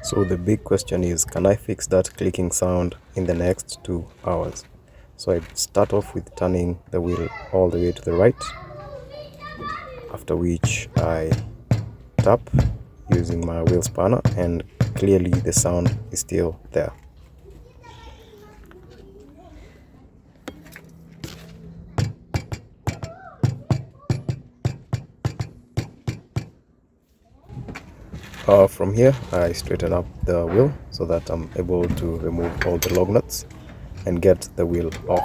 So the big question is, can I fix that clicking sound in the next 2 hours? So I start off with turning the wheel all the way to the right, after which I tap using my wheel spanner, and clearly the sound is still there. From here I straighten up the wheel so that I'm able to remove all the lug nuts and get the wheel off.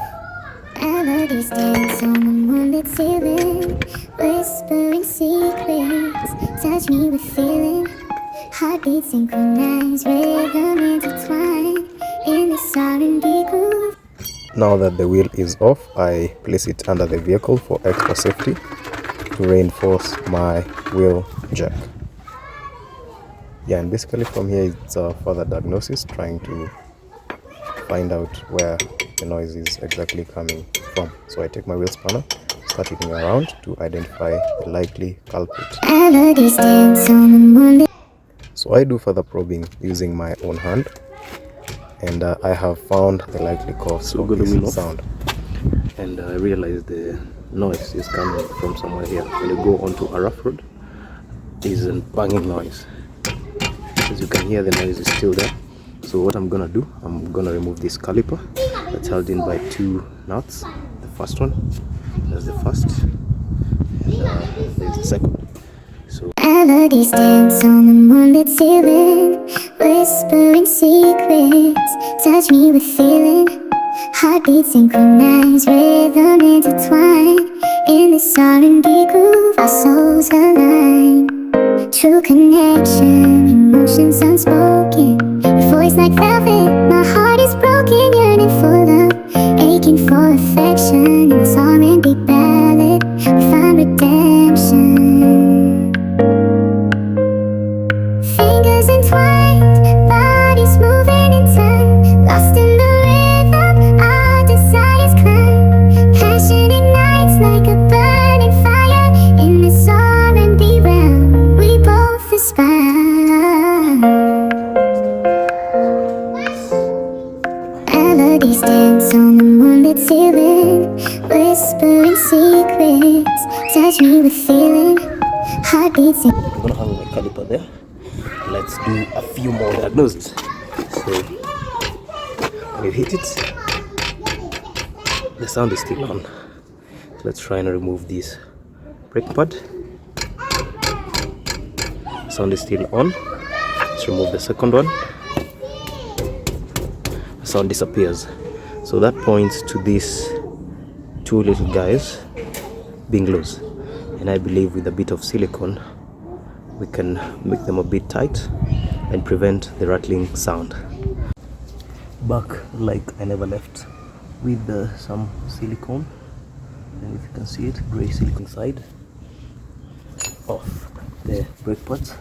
Melodies dance on the moonlit ceiling, whispering secrets, touch me with feeling. Heartbeats synchronize, rhythm intertwine in this R&B groove. Now that the wheel is off, I place it under the vehicle for extra safety to reinforce my wheel jack. Yeah, and basically from here it's a further diagnosis, trying to find out where the noise is exactly coming from. So I take my wheel spanner, start looking around to identify the likely culprit. Melodies dance on the moonlit. So I do further probing using my own hand, and I have found the likely cause of this sound. And I realized the noise is coming from somewhere here. When you go onto a rough road, there's a banging noise. As you can hear, the noise is still there. So what I'm gonna do, I'm gonna remove this caliper that's held in by 2 nuts. The first one, that's the first, and there's the second. So Melodies dance on the moonlit ceiling, whispering secrets, touch me with feeling. Heartbeats synchronize, rhythm intertwine in this R&B groove. Our souls align, true connection, emotions unspoken. Your voice like velvet, my heart is broken, yearning for love, aching for affection. In this R&B ballad, we find redemption. Fingers entwined, bodies moving in time, lost in the rhythm, our desires climb. Passion ignites like a burning fire in this R&B realm. We both aspire. Melodies dance on the moonlit ceiling, whispering secrets, touch me with feeling. Heartbeats. I'm gonna hang my caliper there. Let's do a few more diagnoses. So when you hit it, the sound is still on. So let's try and remove this brake pad. The sound is still on. Let's remove the second one. The sound disappears. So that points to these 2 little guys being loose. And I believe with a bit of silicone we can make them a bit tight and prevent the rattling sound. Back like I never left with some silicone, and if you can see it, gray silicone side of the brake pads.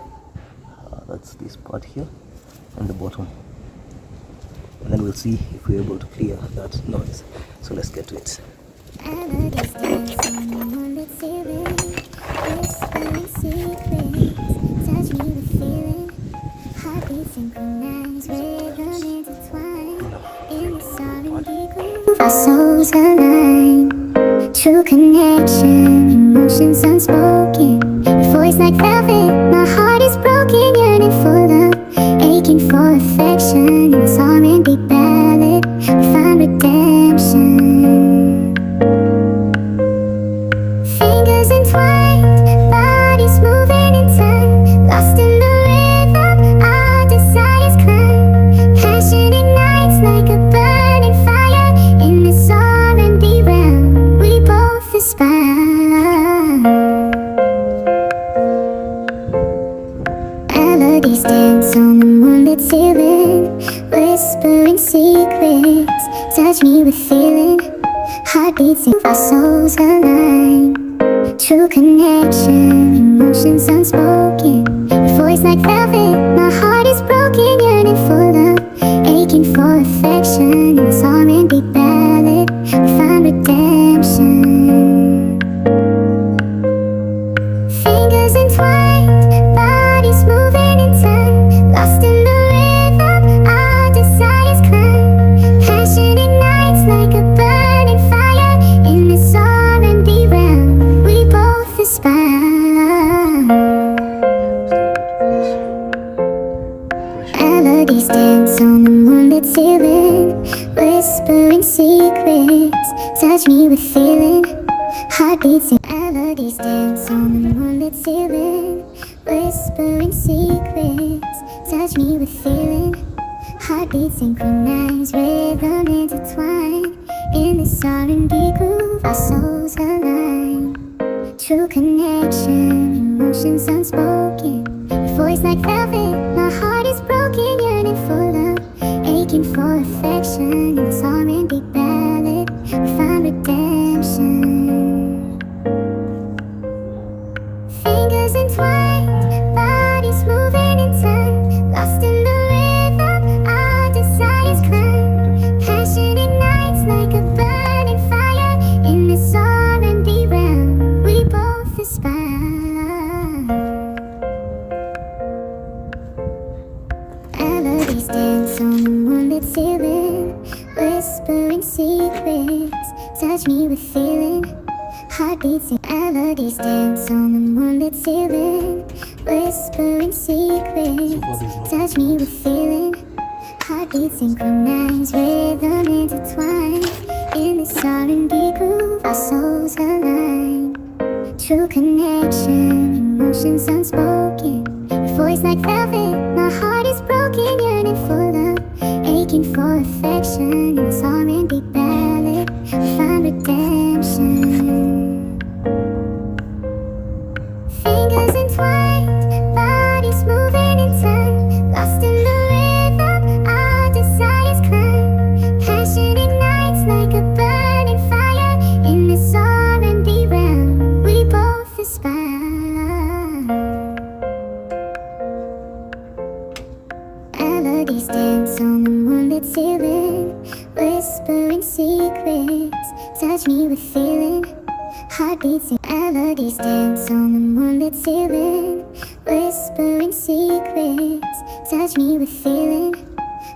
That's this part here and the bottom, and then we'll see if we're able to clear that noise. So let's get to it. Melodies dance on the moonlit ceiling, whispering secrets, touch me with feeling. Heartbeats synchronize, rhythm intertwine in this R&B groove. Our souls align, true connection, emotions unspoken. Your voice like velvet, my heart is broken, yearning for love, aching for affection. In this R&B ballad, we find redemption. Fingers entwined, bodies moving in time, lost in the rhythm, our desires climb. Passion ignites like a burning fire in this R&B realm. We both aspire. Melodies dance on the moonlit ceiling, whispering secrets, touch me with feeling. Heartbeats in our souls align, true connection, emotions unspoken. Your voice like velvet, my heart is broken, yearning for love, aching for affection. In this R&B ballad, we find redemption. Fingers entwined, bodies moving in time, lost in the ceiling, whispering secrets. Touch me with feeling, heartbeat synchronized, rhythm intertwined. In this R&B groove, our souls align. True connection, emotions unspoken. Your voice like velvet, my heart is broken, yearning for love, aching for affection. In this R&B ballad, we find redemption. Fingers entwined, bodies moving in time, lost in the rhythm, our desires climb. Passion ignites like a burning fire. In this R&B realm, we both aspire. Melodies dance on the moonlit ceiling, whispering secrets. Touch me with feeling, heartbeats and melodies dance on the moonlit ceiling, whispering secrets. Touch me with feeling, heartbeats synchronized, rhythm intertwined. In this R&B groove, our souls align. True connection, emotions unspoken. Your voice like velvet, my heart is broken, yearning for love, aching for affection. In this R&B ballad, we find redemption. Fingers entwined, bodies moving in time, lost in the rhythm, our desires climb. Passion ignites like a burning fire. In this R&B realm, we both aspire. Melodies dance on the moonlit ceiling, whispering secrets. Touch me with feeling, heartbeats and melodies dance on the moonlit ceiling, whispering secrets. Touch me with feeling,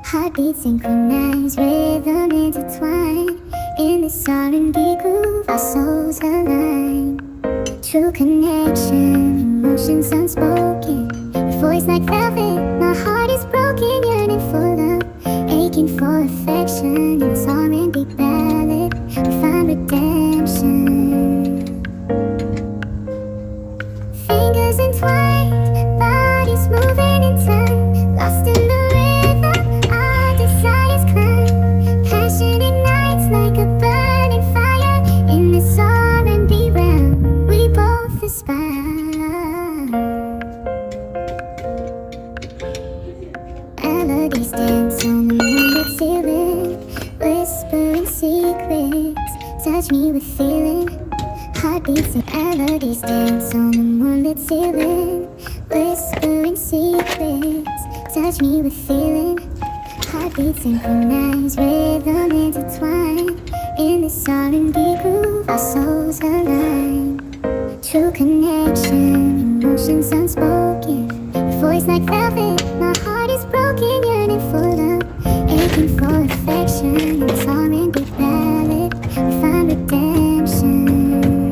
heartbeats synchronized, rhythm intertwined. In this R&B groove, our souls align. True connection, emotions unspoken. Your voice like velvet, my heart is broken, yearning for love, aching for affection. In this R&B ballad, we find redemption. Fingers entwined, bodies moving in time, lost in the rhythm, our desires climb. Passion ignites like a burning fire. In this R&B realm, we both aspire. Melodies dance on the moonlit ceiling, whispering secrets. Touch me with feeling, heartbeats and melodies dance on the moonlit ceiling, whispering secrets. Touch me with feeling, heartbeats synchronized, rhythm intertwined. In this R&B groove, our souls align. True connection, emotions unspoken. Your voice like velvet, my heart is broken, yearning for love, aching for affection. In this R&B ballad, we find redemption.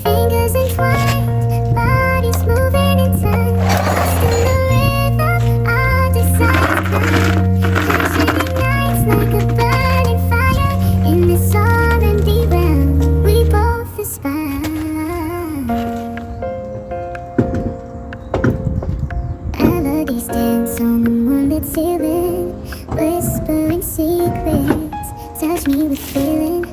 Fingers entwined, bodies moving in time, lost in the rhythm, our desires climb. Passion ignites like a burning fire. In this R&B realm, we both aspire. Melodies dance on the moonlit ceiling, whispering secrets. Touch me with feeling,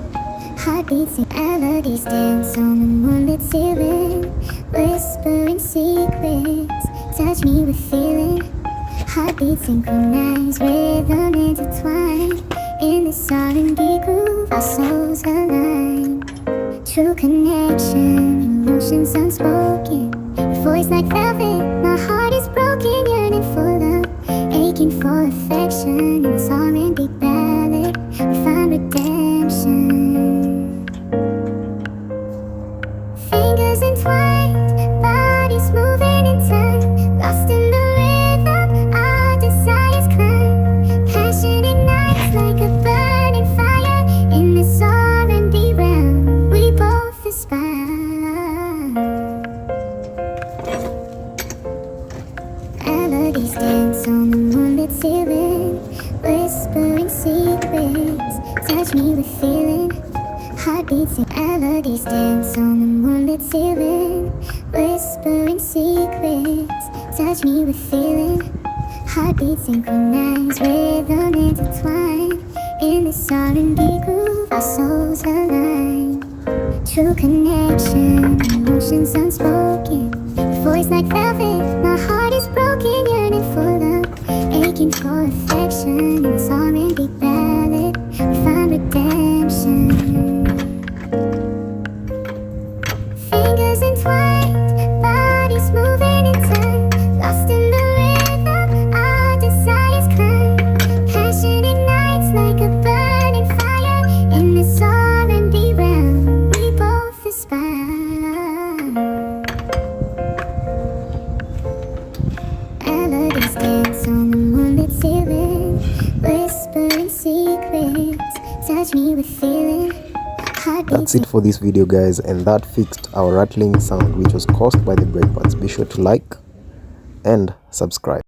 heartbeats and melodies dance on the moonlit ceiling, whispering secrets. Touch me with feeling, heartbeats synchronized, rhythm intertwined. In this R&B groove, our souls align. True connection, emotions unspoken. Your voice like velvet, my heart is broken, yearning for love, aching for affection. In this R&B ballad, we find redemption. Fingers entwined, bodies moving in time, lost in the rhythm, our desires climb. Passion ignites like a burning fire. In this R&B realm, we both aspire. Melodies dance on the moonlit ceiling, whisper whispering secrets, touch me with feeling. Heartbeats synchronized, rhythm intertwined. In this R&B groove, our souls align. True connection, emotions unspoken. Voice like velvet, my heart is broken, yearning for love, aching for affection. In this R&B ballad, we find redemption. Fingers entwined, bodies moving in time, lost in the rhythm, our desires climb. Passion ignites like a burning fire. In this R&B realm, we both aspire. Melodies dance on the moonlit ceiling, whispering secrets, touch me with feeling. That's it for this video, guys, and that fixed our rattling sound which was caused by the breakparts. Be sure to like and subscribe.